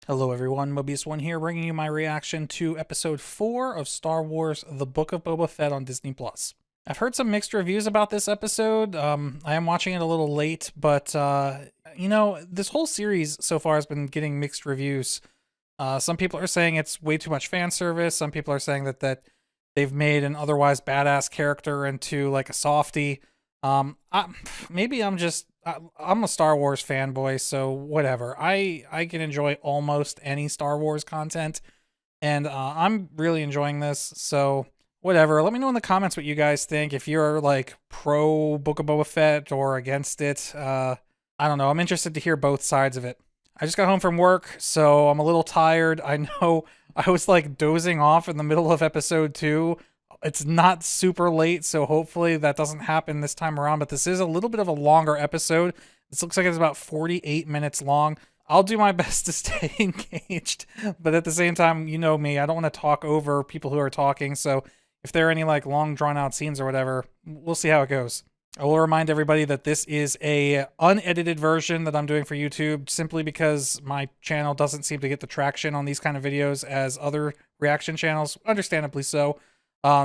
Hello everyone, Mobius1 here, bringing you my reaction to Episode 4 of Star Wars The Book of Boba Fett on Disney+. I've heard some mixed reviews about this episode. I am watching it a little late, but, this whole series so far has been getting mixed reviews. Some people are saying it's way too much fan service. Some people are saying that they've made an otherwise badass character into, like, a softie. Maybe I'm a Star Wars fanboy, so whatever. I can enjoy almost any Star Wars content, and I'm really enjoying this. So whatever. Let me know in the comments what you guys think. If you're like pro Book of Boba Fett or against it. I don't know. I'm interested to hear both sides of it. I just got home from work, so I'm a little tired. I know I was like dozing off in the middle of episode 2. It's not super late, so hopefully that doesn't happen this time around, but this is a little bit of a longer episode. This looks like it's about 48 minutes long. I'll do my best to stay engaged, but at the same time, you know me, I don't want to talk over people who are talking, so if there are any like long drawn out scenes or whatever, we'll see how it goes. I will remind everybody that this is a unedited version that I'm doing for YouTube simply because my channel doesn't seem to get the traction on these kind of videos as other reaction channels, understandably so.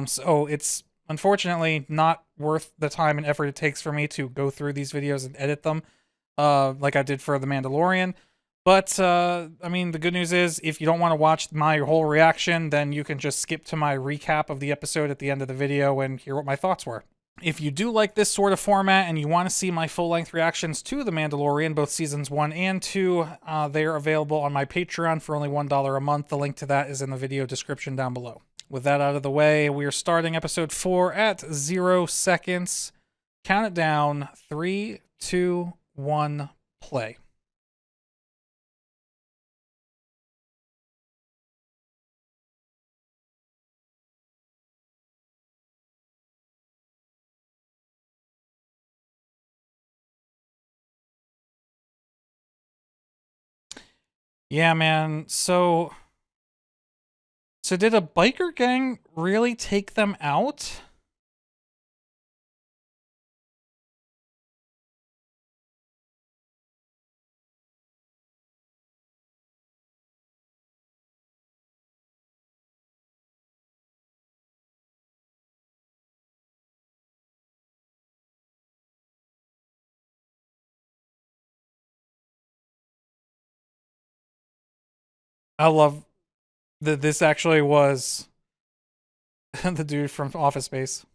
So it's unfortunately not worth the time and effort it takes for me to go through these videos and edit them, like I did for The Mandalorian. But, I mean, the good news is, if you don't want to watch my whole reaction, then you can just skip to my recap of the episode at the end of the video and hear what my thoughts were. If you do like this sort of format and you want to see my full-length reactions to The Mandalorian, both seasons 1 and 2, they are available on my Patreon for only $1 a month. The link to that is in the video description down below. With that out of the way, we are starting episode 4 at 0 seconds. Count it down. 3, 2, 1, play. Yeah, man. So did a biker gang really take them out? I love that this actually was the dude from Office Space.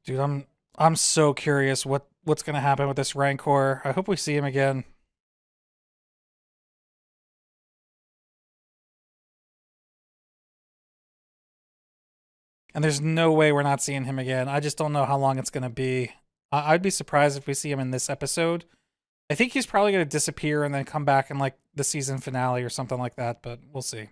Dude, I'm so curious what's gonna happen with this Rancor. I hope we see him again. And there's no way we're not seeing him again. I just don't know how long it's gonna be. I'd be surprised if we see him in this episode. I think he's probably gonna disappear and then come back in like the season finale or something like that, but we'll see.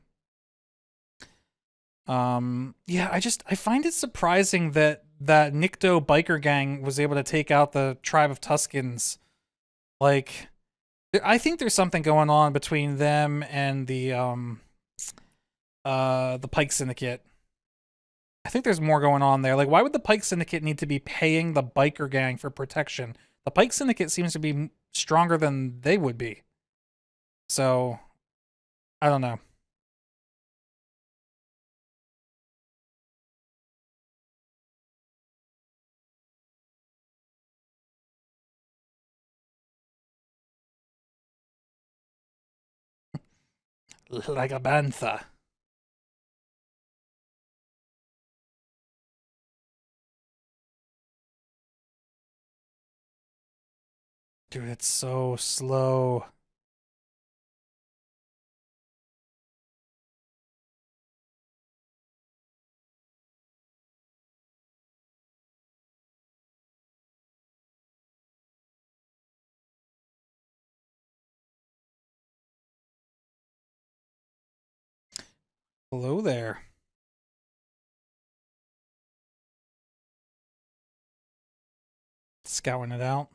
Yeah, I find it surprising that Nikto biker gang was able to take out the tribe of Tuskens. Like, I think there's something going on between them and the Pike Syndicate. I think there's more going on there. Like, why would the Pike Syndicate need to be paying the biker gang for protection? The Pike Syndicate seems to be stronger than they would be. So, I don't know. Like a bantha. Dude, it's so slow. Hello there. Scouting it out.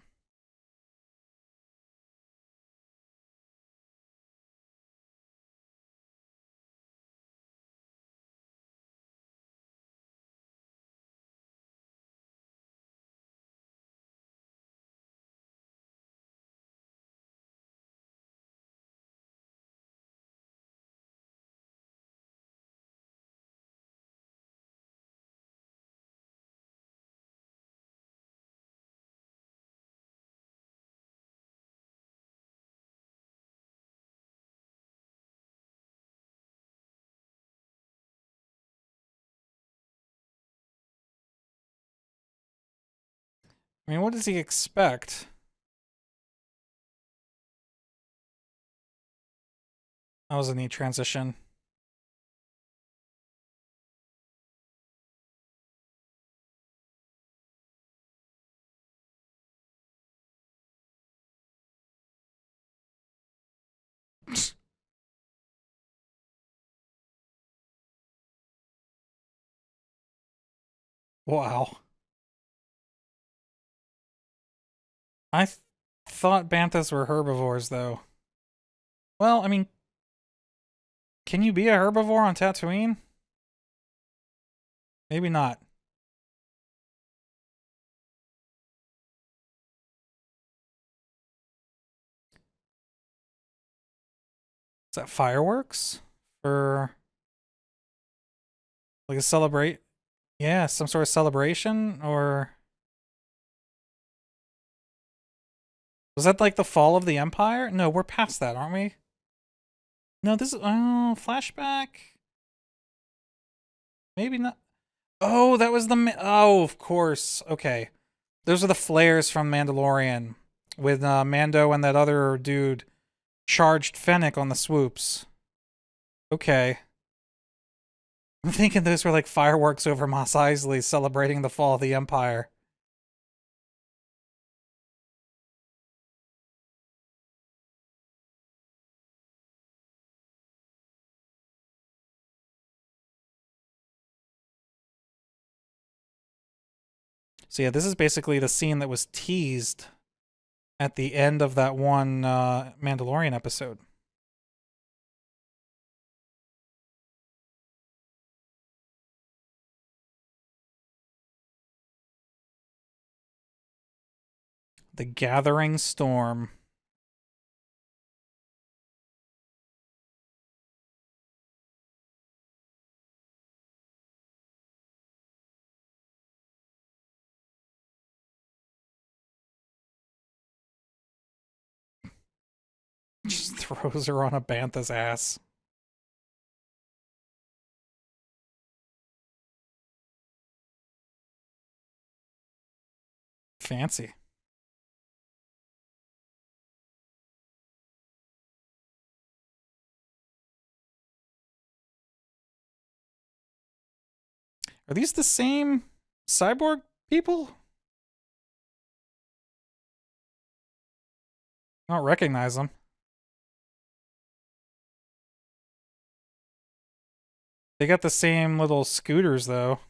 I mean, what does he expect? That was a neat transition. Wow. I thought banthas were herbivores, though. Well, I mean, can you be a herbivore on Tatooine? Maybe not. Is that fireworks? For like a celebrate? Yeah, some sort of celebration? Or was that like the fall of the Empire? No, we're past that, aren't we? No, this is flashback. Maybe not. Oh, that was the oh, of course. Okay, those are the flares from Mandalorian with Mando and that other dude charged Fennec on the swoops. Okay, I'm thinking those were like fireworks over Mos Eisley celebrating the fall of the Empire. So yeah, this is basically the scene that was teased at the end of that one Mandalorian episode. The Gathering Storm. Just throws her on a bantha's ass. Fancy. Are these the same cyborg people? I don't recognize them. They got the same little scooters, though.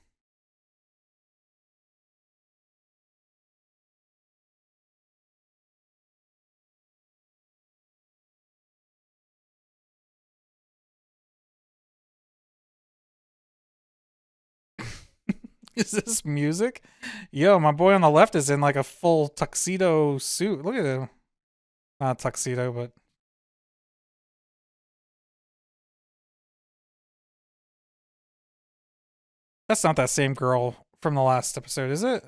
Is this music? Yo, my boy on the left is in like a full tuxedo suit. Look at him. Not tuxedo, but that's not that same girl from the last episode, is it?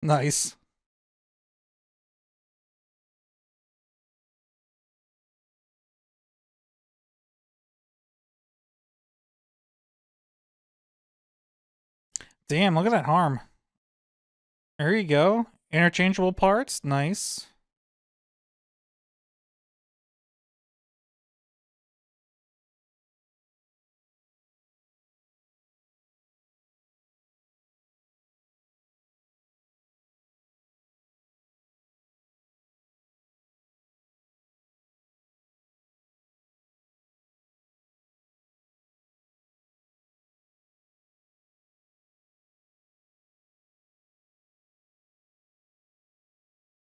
Nice. Damn, look at that harm. There you go. Interchangeable parts. Nice.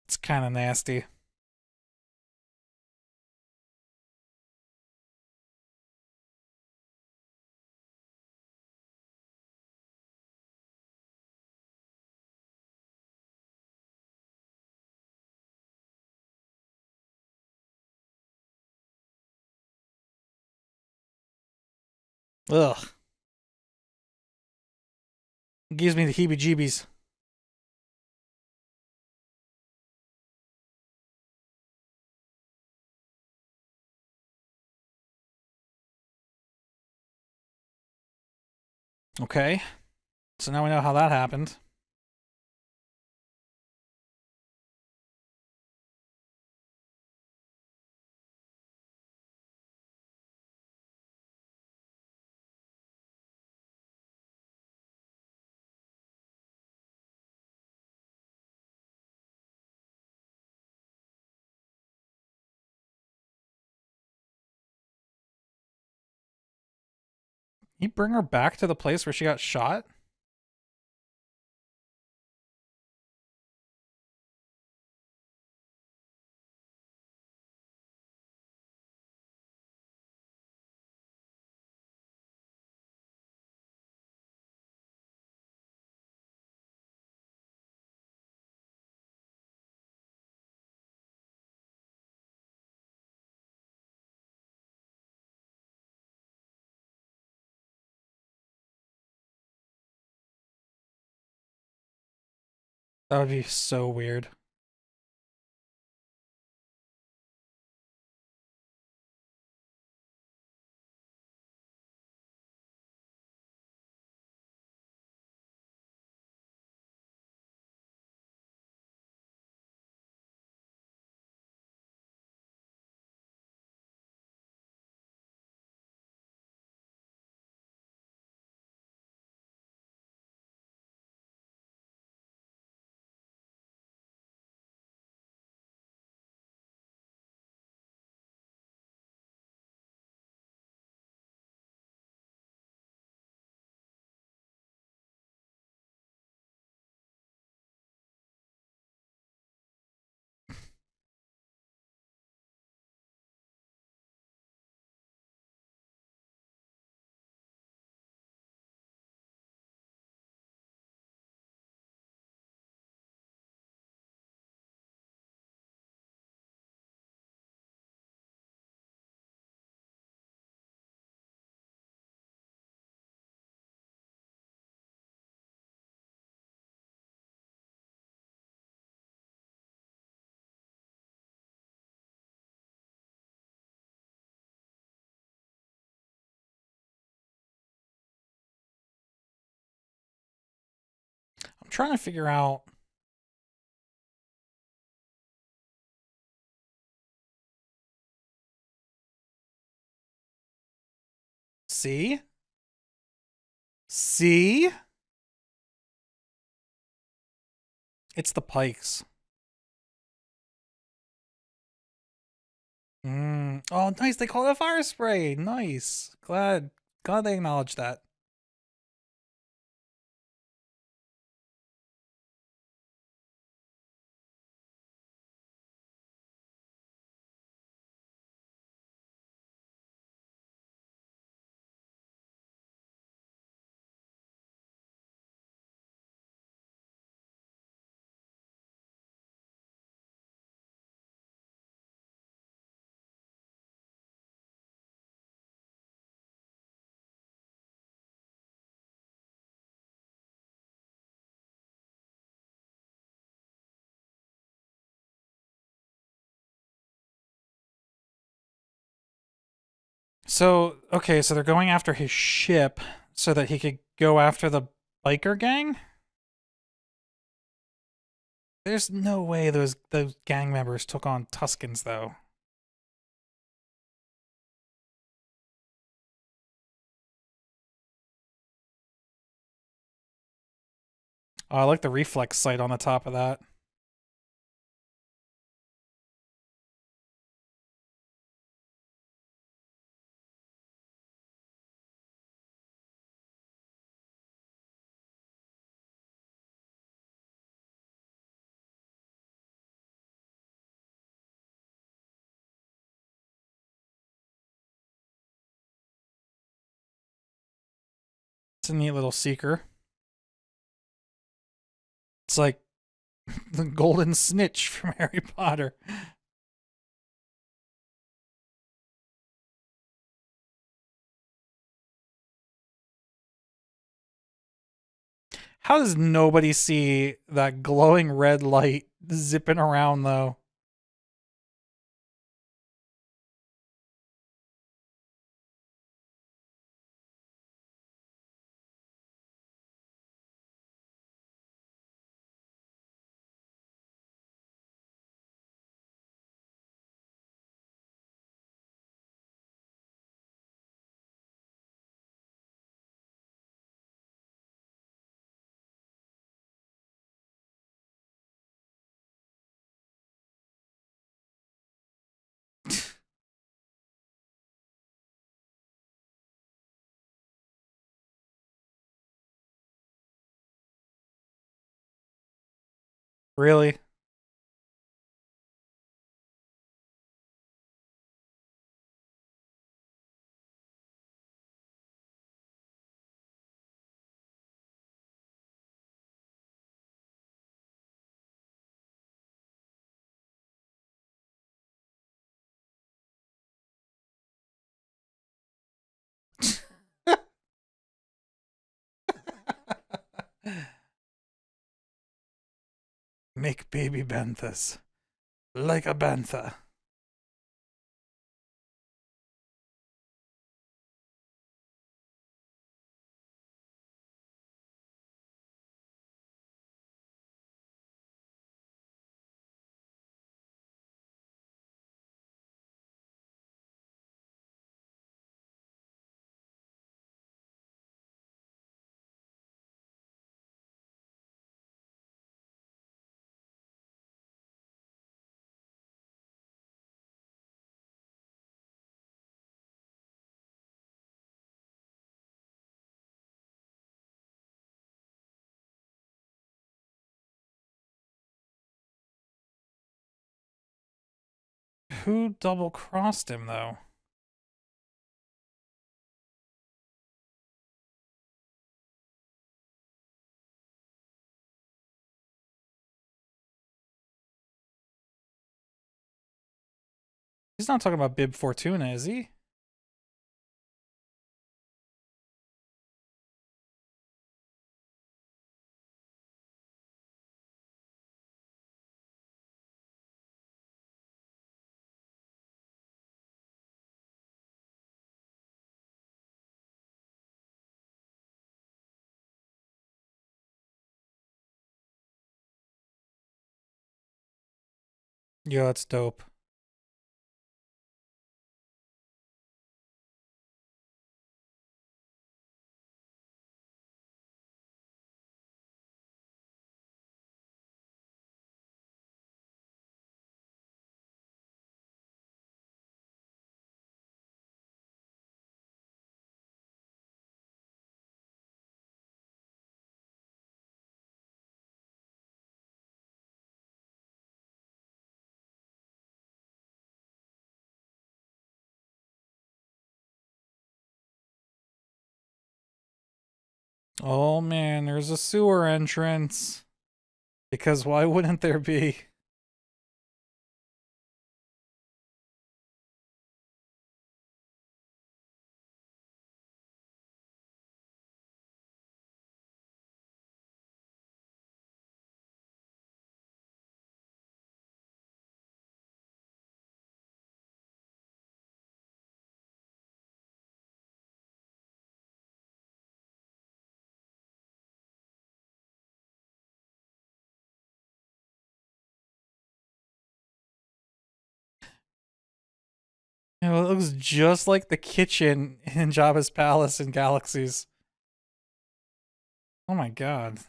It's kind of nasty. Ugh. It gives me the heebie-jeebies. Okay. So now we know how that happened. You bring her back to the place where she got shot? That would be so weird. I'm trying to figure out. See? See? It's the pikes. Oh, nice. They call it a fire spray. Nice. Glad they acknowledged that. So, okay, so they're going after his ship so that he could go after the biker gang? There's no way those gang members took on Tuskens, though. Oh, I like the reflex sight on the top of that. It's a neat little seeker. It's like the golden snitch from Harry Potter. How does nobody see that glowing red light zipping around, though? Really? Make baby banthas like a bantha. Who double crossed him, though? He's not talking about Bib Fortuna, is he? Yeah, that's dope. Oh man, there's a sewer entrance. Because why wouldn't there be? You know, it looks just like the kitchen in Jabba's palace in Galaxies. Oh my god.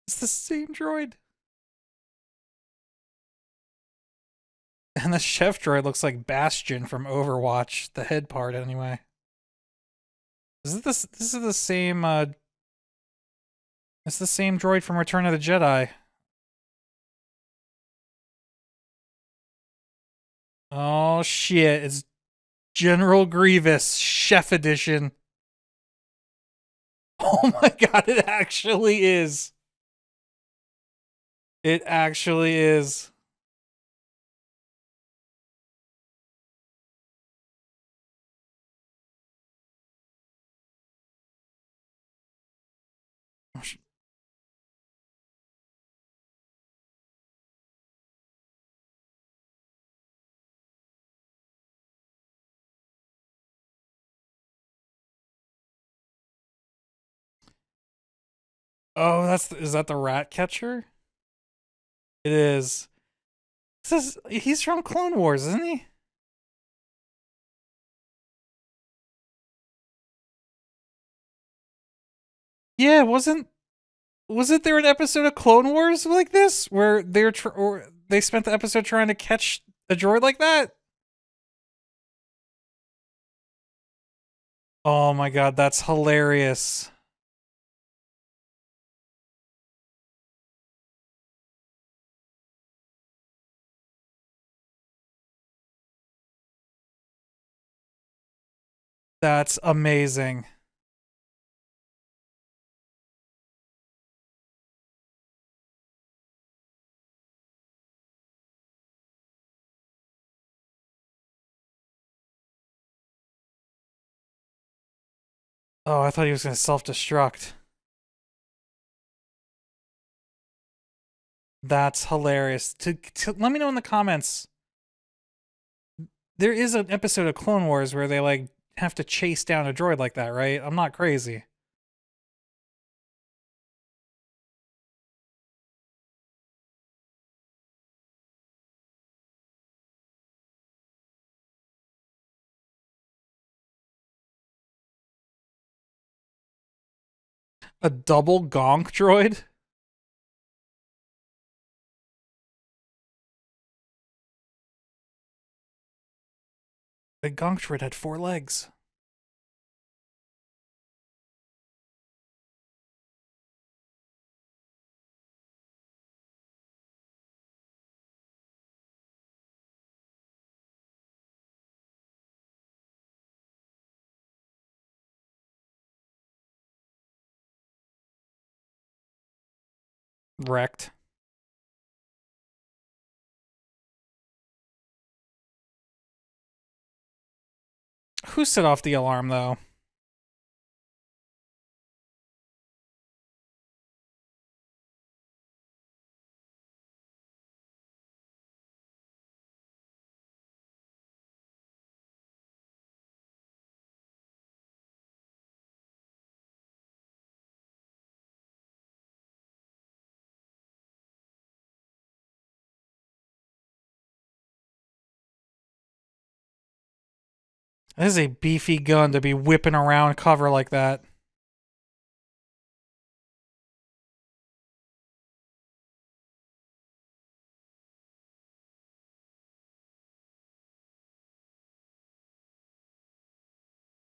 It's the same droid. And the chef droid looks like Bastion from Overwatch, the head part anyway. This is the same it's the same droid from Return of the Jedi. Oh shit, it's General Grievous Chef Edition. Oh my god, it actually is. It actually is. Oh, is that the rat catcher? It is. He's from Clone Wars, isn't he? Yeah, wasn't there an episode of Clone Wars like this where or they spent the episode trying to catch a droid like that? Oh my god, that's hilarious. That's amazing. Oh, I thought he was going to self-destruct. That's hilarious. Let me know in the comments. There is an episode of Clone Wars where they like have to chase down a droid like that, right? I'm not crazy. A double gonk droid? The gonk droid had 4 legs. Wrecked. Who set off the alarm, though? This is a beefy gun to be whipping around cover like that.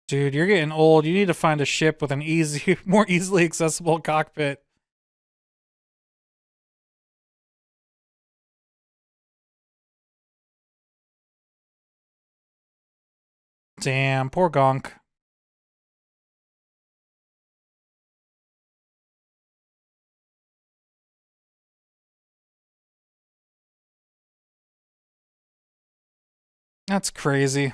Dude, you're getting old. You need to find a ship with an easy, more easily accessible cockpit. Damn, poor Gonk. That's crazy.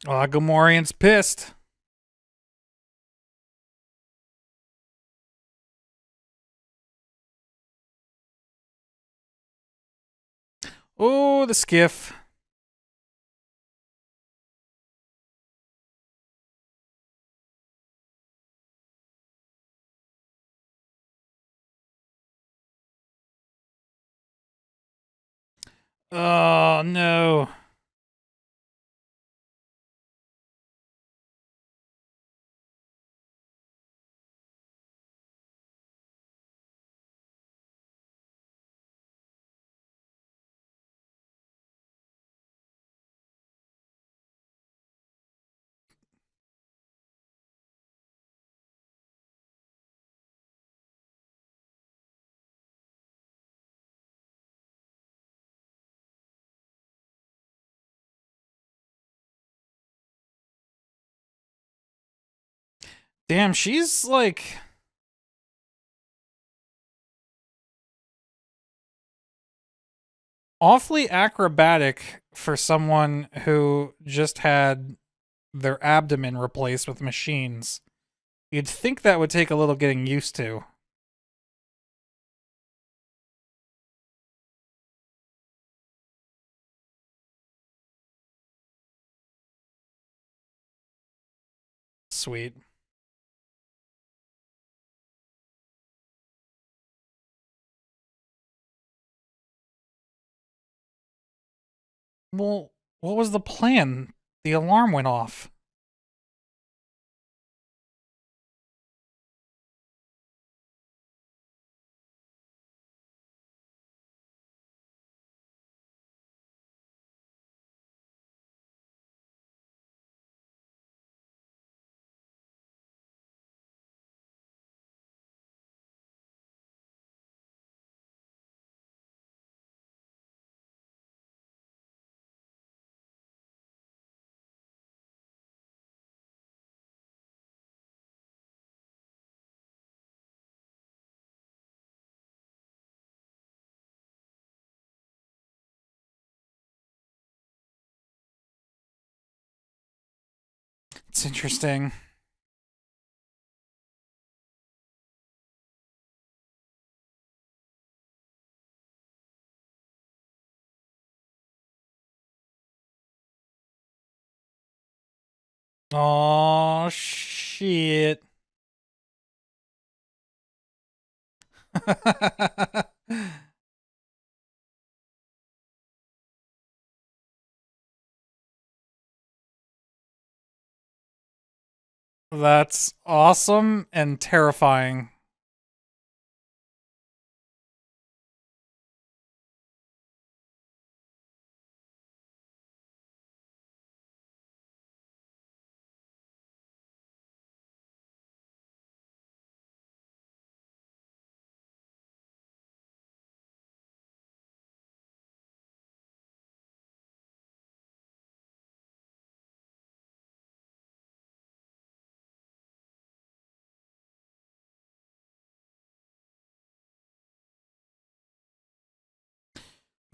Gamorrean's pissed. Oh, the skiff. Oh, no. Damn, she's like awfully acrobatic for someone who just had their abdomen replaced with machines. You'd think that would take a little getting used to. Sweet. Well, what was the plan? The alarm went off. It's interesting. Oh, shit. That's awesome and terrifying.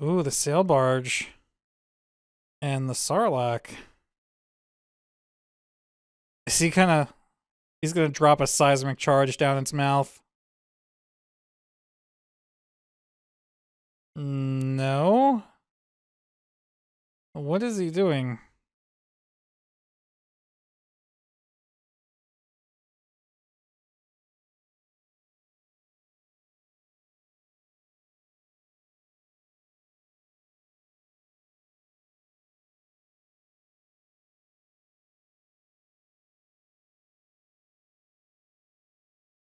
Ooh, the sail barge. And the Sarlacc. Is he gonna... He's gonna drop a seismic charge down its mouth. No? What is he doing?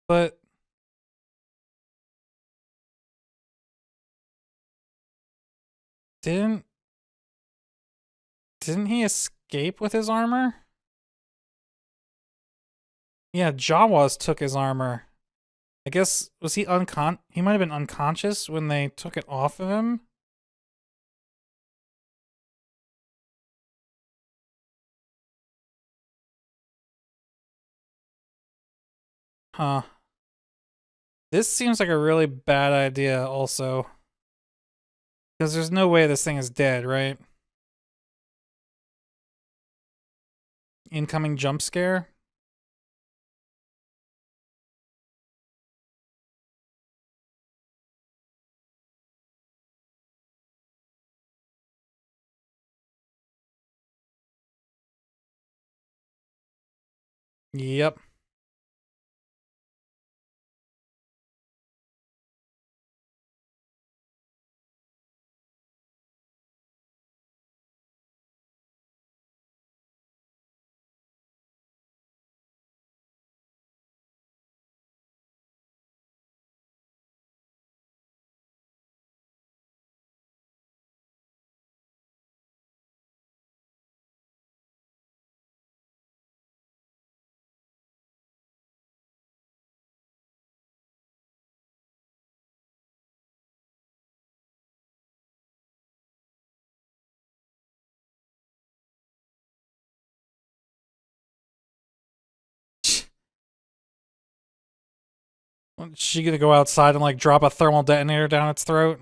But didn't he escape with his armor? Yeah, Jawas took his armor. I guess was he he might have been unconscious when they took it off of him? Huh. This seems like a really bad idea also. Because there's no way this thing is dead, right? Incoming jump scare. Yep. Is she gonna go outside and like drop a thermal detonator down its throat?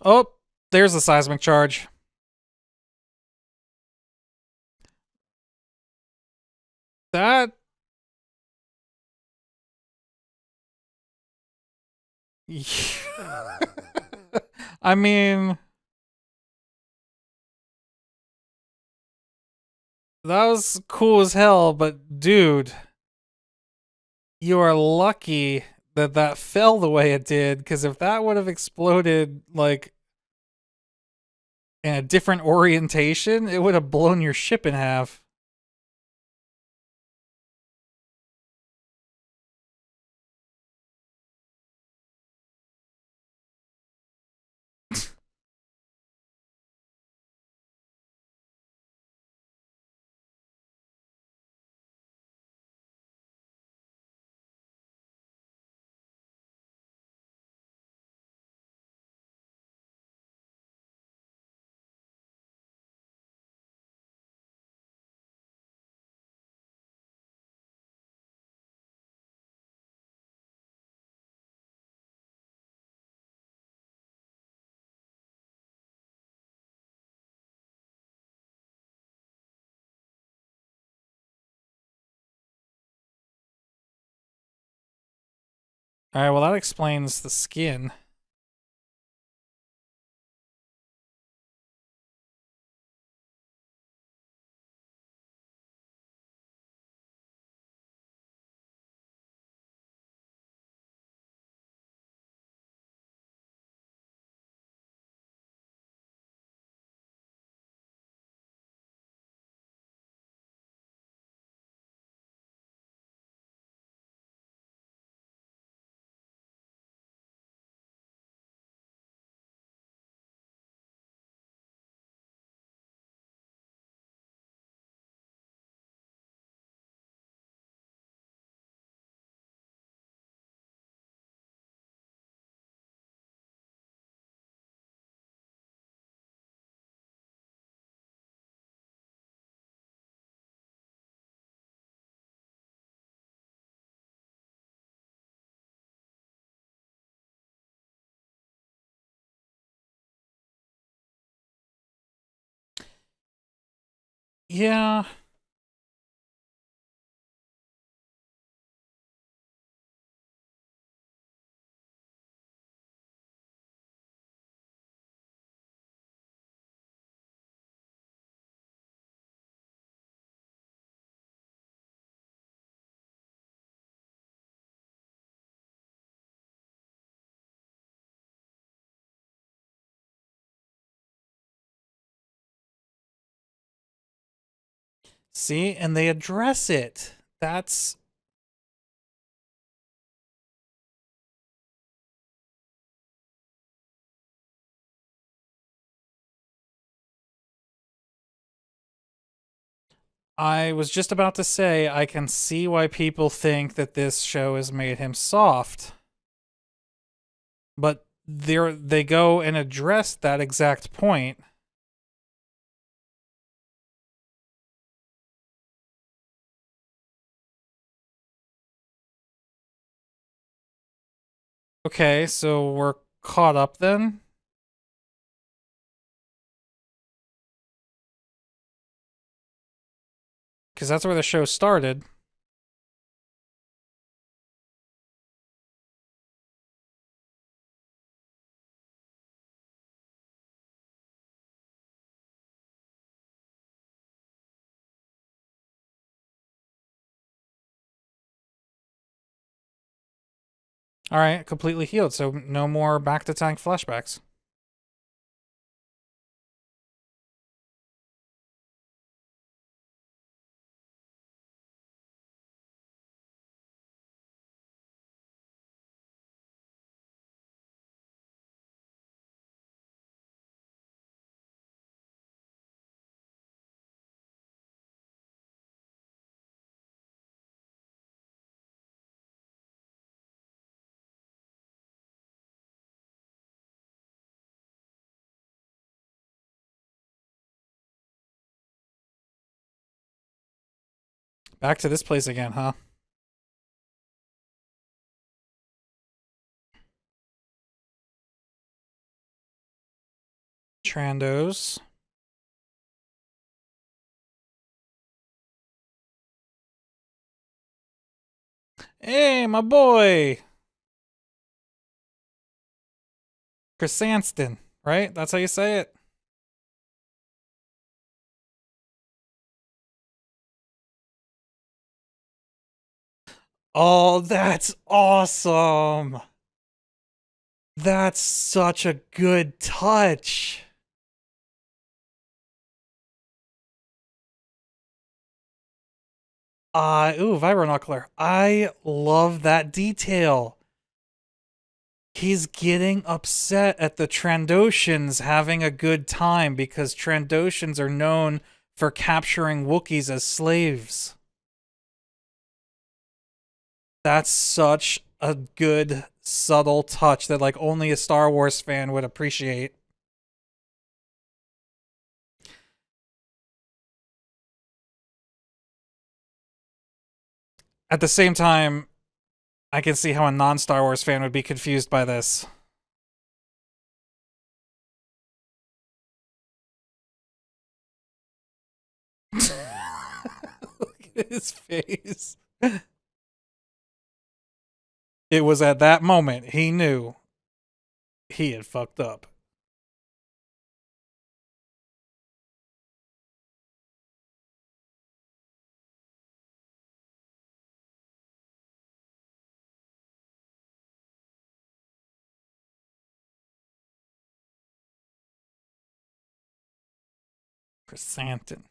Oh, there's the seismic charge. That. I mean, that was cool as hell, but dude, you are lucky that that fell the way it did, because if that would have exploded like in a different orientation, it would have blown your ship in half. All right, well that explains the skin. Yeah. See, and they address it. That's. I was just about to say, I can see why people think that this show has made him soft. But they go and address that exact point. Okay, so we're caught up then? because that's where the show started. All right, completely healed, so no more back to tank flashbacks. Back to this place again, huh? Trandos. Hey, my boy! Chrysanston, right? That's how you say it? Oh, that's awesome! That's such a good touch. Ooh, Vibronocular. I love that detail. He's getting upset at the Trandoshans having a good time because Trandoshans are known for capturing Wookiees as slaves. That's such a good, subtle touch that, like, only a Star Wars fan would appreciate. At the same time, I can see how a non-Star Wars fan would be confused by this. Look at his face. It was at that moment he knew he had fucked up. Chrysanthemum.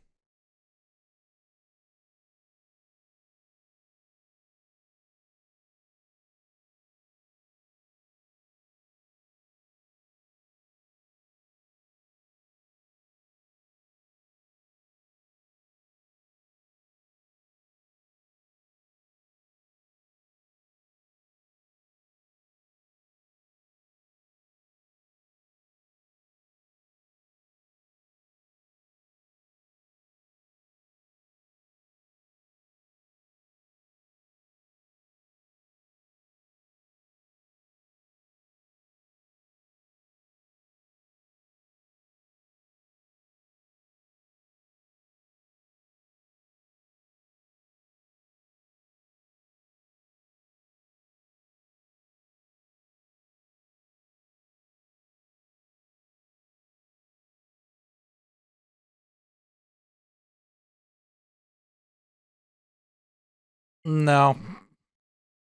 No,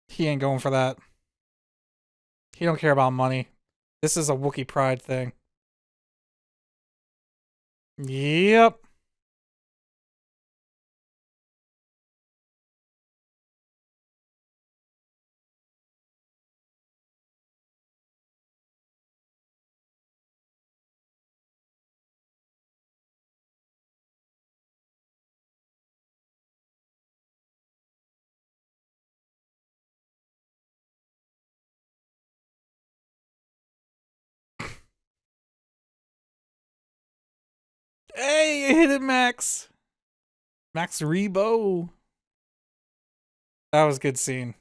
he ain't going for that. He don't care about money. This is a Wookiee pride thing. Yep. Hey, you hit it, Max. Max Rebo. That was a good scene.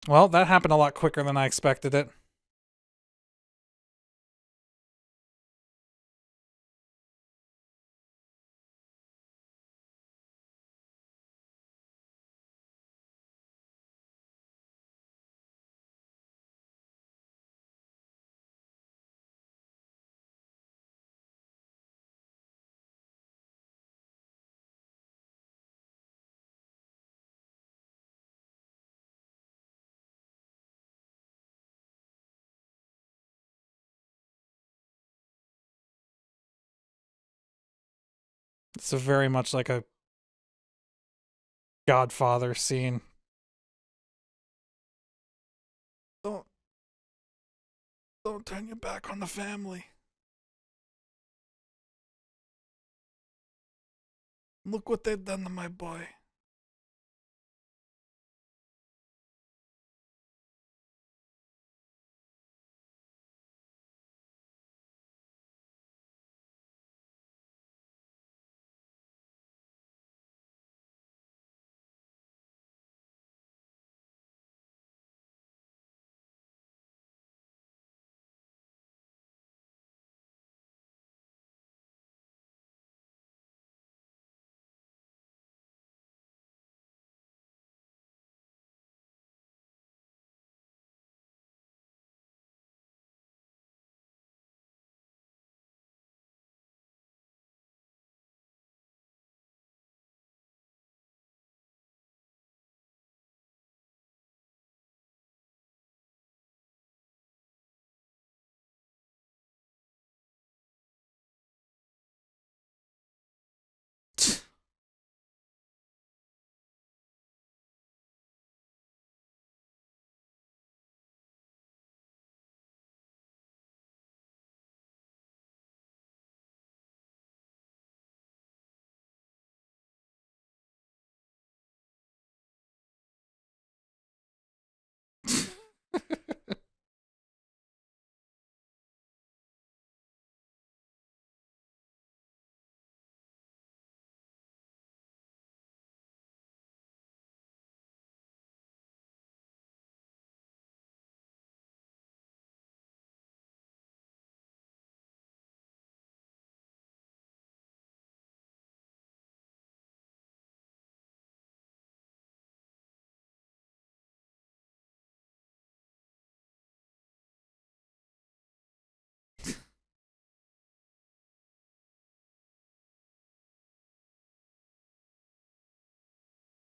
Well, that happened a lot quicker than I expected it. It's a very much like a Godfather scene. Don't don't turn your back on the family. Look what they've done to my boy.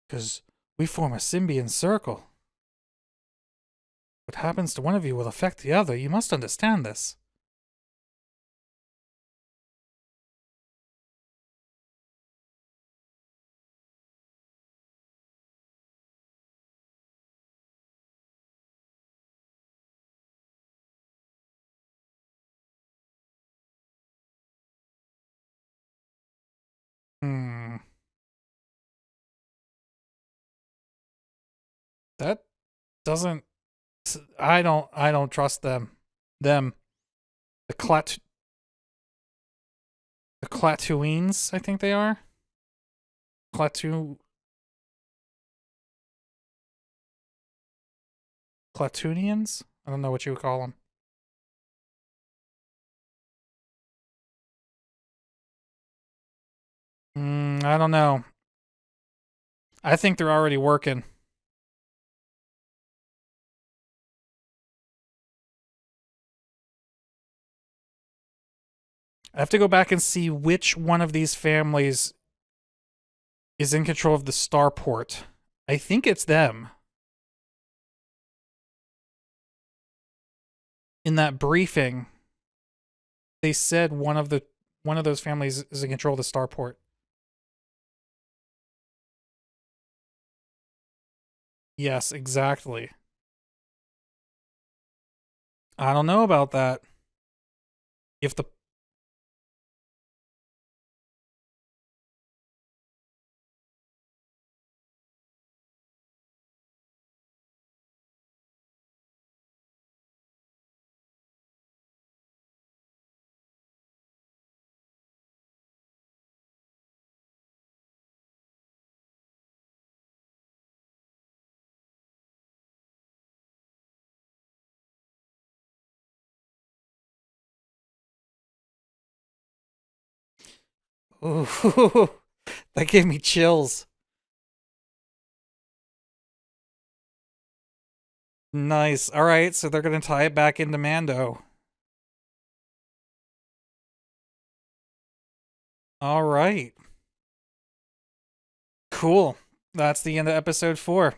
Because we form a symbiont circle. What happens to one of you will affect the other. You must understand this. Hmm. That doesn't. I don't trust them. Them. The Clatuines, I think they are. Clatu Clatunians? I don't know what you would call them. I don't know. I think they're already working. I have to go back and see which one of these families is in control of the starport. I think it's them. In that briefing, they said one of those families is in control of the starport. Yes, exactly. I don't know about that. If the Ooh, that gave me chills. Nice. All right, so they're gonna tie it back into Mando. All right. Cool. That's the end of episode 4.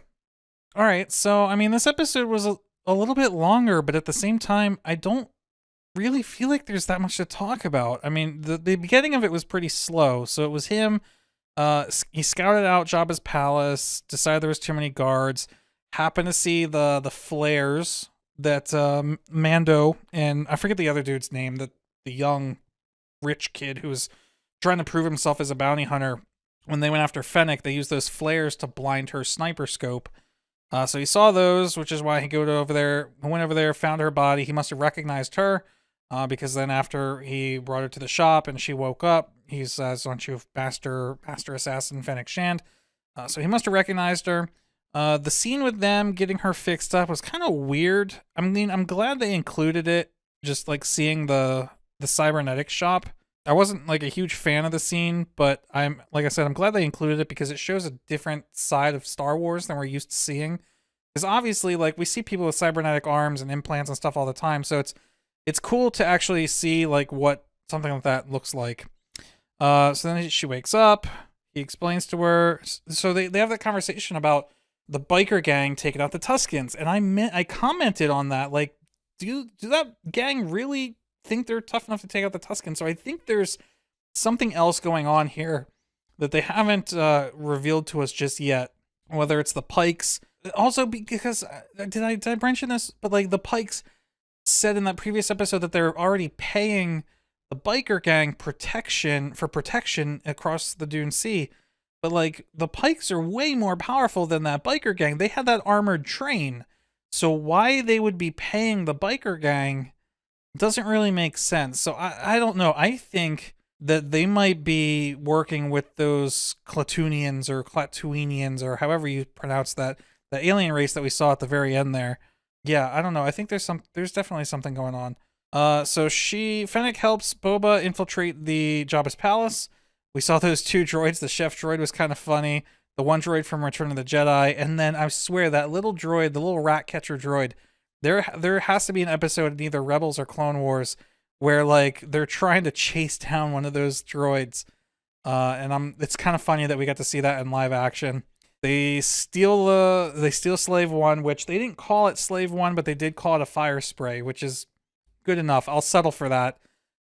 All right, so I mean, this episode was a little bit longer, but at the same time, I don't really feel like there's that much to talk about. I mean, the beginning of it was pretty slow. So it was him. He scouted out Jabba's palace, decided there was too many guards, happened to see the flares that Mando and I forget the other dude's name, the young rich kid who was trying to prove himself as a bounty hunter. When they went after Fennec, they used those flares to blind her sniper scope. So he saw those, which is why he went over there, found her body. He must have recognized her, because then after he brought her to the shop and she woke up, he says, "Aren't you Master Assassin Fennec Shand?" So he must have recognized her. The scene with them getting her fixed up was kind of weird. I mean, I'm glad they included it, just like seeing the cybernetics shop. I wasn't like a huge fan of the scene, but like I said, I'm glad they included it because it shows a different side of Star Wars than we're used to seeing. Because obviously, like, we see people with cybernetic arms and implants and stuff all the time, so it's cool to actually see like what something like that looks like. So then she wakes up. He explains to her. So they have that conversation about the biker gang taking out the Tuskens, and I commented on that, like, do that gang really think they're tough enough to take out the Tuskens? So I think there's something else going on here that they haven't revealed to us just yet. Whether it's the Pikes, also because did I mention this? But like the Pikes said in that previous episode that they're already paying the biker gang protection across the Dune Sea. But like the Pikes are way more powerful than that biker gang. They had that armored train. So why they would be paying the biker gang doesn't really make sense. So I don't know. I think that they might be working with those Klatooinians or however you pronounce that, the alien race that we saw at the very end there. Yeah, I don't know. I think there's definitely something going on. So Fennec helps Boba infiltrate the Jabba's palace. We saw those 2 droids. The chef droid was kind of funny. The one droid from Return of the Jedi, and then I swear that little droid, the little rat catcher droid. There has to be an episode in either Rebels or Clone Wars where like they're trying to chase down one of those droids, and it's kind of funny that we got to see that in live action. They steal Slave One, which they didn't call it Slave One, but they did call it a fire spray, which is good enough. I'll settle for that.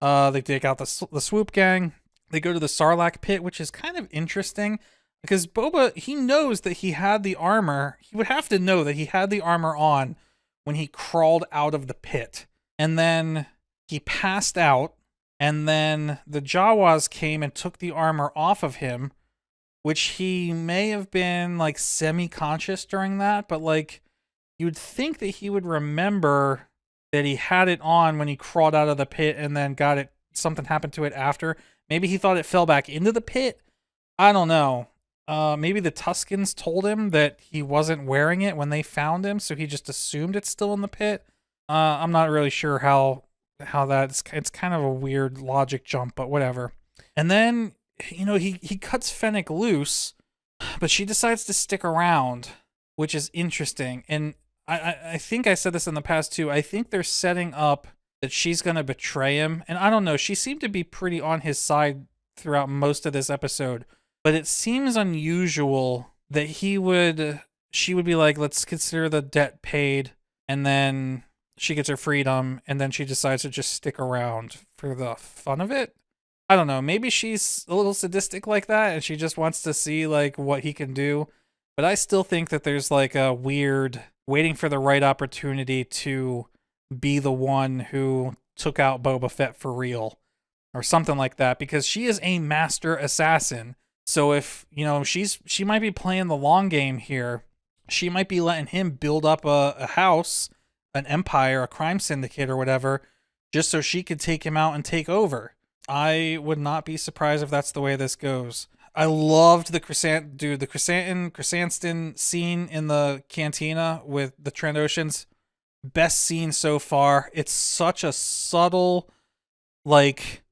They take out the swoop gang. They go to the Sarlacc Pit, which is kind of interesting because Boba, he knows that he had the armor. He would have to know that he had the armor on when he crawled out of the pit. And then he passed out, and then the Jawas came and took the armor off of him, which he may have been like semi-conscious during that, but like you'd think that he would remember that he had it on when he crawled out of the pit and then something happened to it after. Maybe he thought it fell back into the pit. I don't know. Maybe the Tuskens told him that he wasn't wearing it when they found him, so he just assumed it's still in the pit. I'm not really sure how it's kind of a weird logic jump, but whatever. And then, he cuts Fennec loose, but she decides to stick around, which is interesting. And I think I said this in the past too. I think they're setting up that she's going to betray him. And I don't know, she seemed to be pretty on his side throughout most of this episode. But it seems unusual that she would be like, let's consider the debt paid, and then she gets her freedom, and then she decides to just stick around for the fun of it. I don't know, maybe she's a little sadistic like that, and she just wants to see like what he can do. But I still think that there's like a weird waiting for the right opportunity to be the one who took out Boba Fett for real, or something like that, because she is a master assassin. So if, she might be playing the long game here. She might be letting him build up a house, an empire, a crime syndicate or whatever, just so she could take him out and take over. I would not be surprised if that's the way this goes. I loved the Chrysanthemum scene in the cantina with the Trandoshans. Best scene so far. It's such a subtle, like,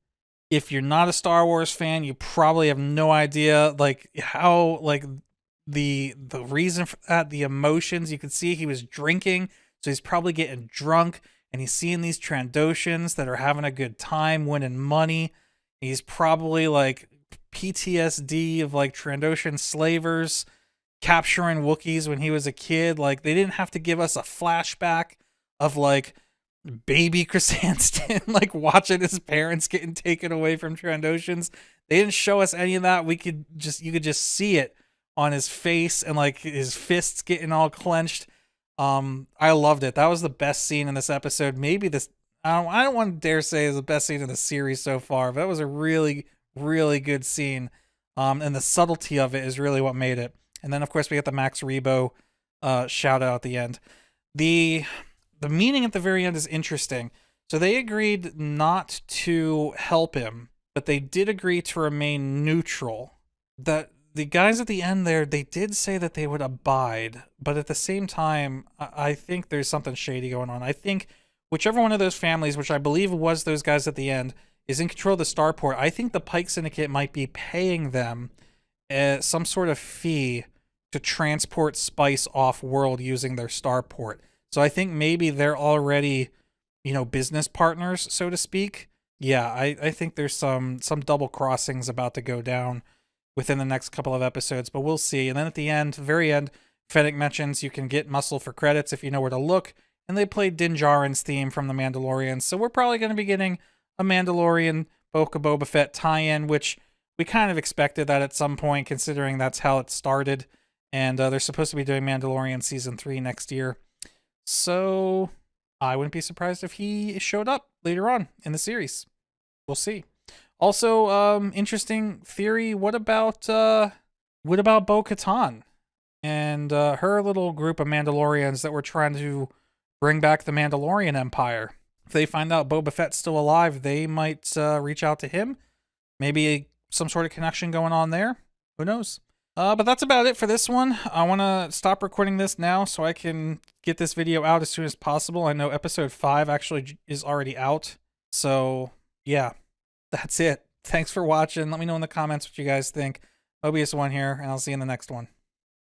If you're not a Star Wars fan, you probably have no idea like how like the reason for that, the emotions. You could see he was drinking, so he's probably getting drunk, and he's seeing these Trandoshans that are having a good time, winning money. He's probably like PTSD of like Trandoshan slavers capturing Wookiees when he was a kid. Like they didn't have to give us a flashback of like baby Chrysanthemum like watching his parents getting taken away from Trandoshans. They didn't show us any of that. You could just see it on his face and like his fists getting all clenched. I loved it. That was the best scene in this episode. Maybe this I don't want to dare say is the best scene in the series so far, but that was a really, really good scene. And the subtlety of it is really what made it. And then of course we got the Max Rebo shout out at the end. The meaning at the very end is interesting. So they agreed not to help him, but they did agree to remain neutral. That the guys at the end there, they did say that they would abide, but at the same time, I think there's something shady going on. I think whichever one of those families, which I believe was those guys at the end, is in control of the starport. I think the Pike Syndicate might be paying them some sort of fee to transport spice off world using their starport. So I think maybe they're already, business partners, so to speak. Yeah, I think there's some double crossings about to go down within the next couple of episodes, but we'll see. And then at the end, very end, Fennec mentions you can get muscle for credits if you know where to look, and they played Din Djarin's theme from The Mandalorian, so we're probably going to be getting a Mandalorian Book of Boba Fett tie-in, which we kind of expected that at some point, considering that's how it started, and they're supposed to be doing Mandalorian Season 3 next year. So I wouldn't be surprised if he showed up later on in the series. We'll see. Also, interesting theory. What about Bo-Katan and her little group of Mandalorians that were trying to bring back the Mandalorian Empire? If they find out Boba Fett's still alive, they might reach out to him. Maybe some sort of connection going on there. Who knows? But that's about it for this one. I want to stop recording this now so I can get this video out as soon as possible. I know episode 5 actually is already out. So, yeah, that's it. Thanks for watching. Let me know in the comments what you guys think. Mobius1 here, and I'll see you in the next one.